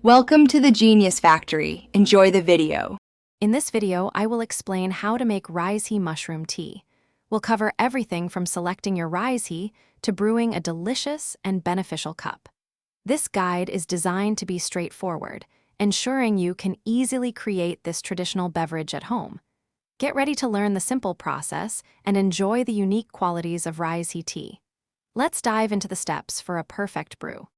Welcome to the Genius Factory. Enjoy the video. In this video, I will explain how to make Reishi mushroom tea. We'll cover everything from selecting your Reishi to brewing a delicious and beneficial cup. This guide is designed to be straightforward, ensuring you can easily create this traditional beverage at home. Get ready to learn the simple process and enjoy the unique qualities of Reishi tea. Let's dive into the steps for a perfect brew.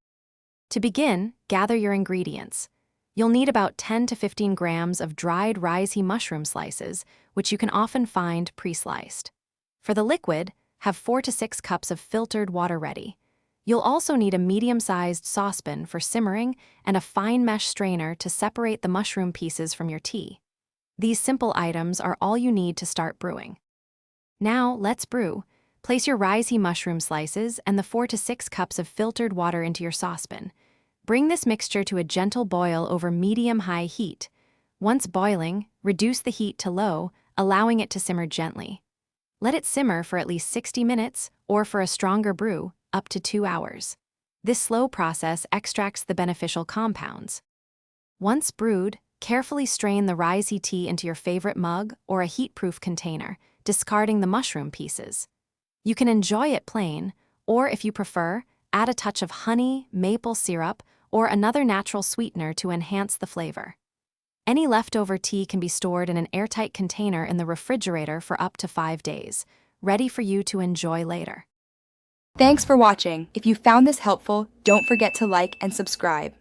To begin, gather your ingredients. You'll need about 10 to 15 grams of dried Reishi mushroom slices, which you can often find pre-sliced. For the liquid, have 4 to 6 cups of filtered water ready. You'll also need a medium-sized saucepan for simmering and a fine mesh strainer to separate the mushroom pieces from your tea. These simple items are all you need to start brewing. Now, let's brew. Place your Reishi mushroom slices and the 4 to 6 cups of filtered water into your saucepan. Bring this mixture to a gentle boil over medium-high heat. Once boiling, reduce the heat to low, allowing it to simmer gently. Let it simmer for at least 60 minutes, or for a stronger brew, up to 2 hours. This slow process extracts the beneficial compounds. Once brewed, carefully strain the Reishi tea into your favorite mug or a heat-proof container, discarding the mushroom pieces. You can enjoy it plain, or if you prefer, add a touch of honey, maple syrup, or another natural sweetener to enhance the flavor. Any leftover tea can be stored in an airtight container in the refrigerator for up to 5 days, ready for you to enjoy later. Thanks for watching. If you found this helpful, don't forget to like and subscribe.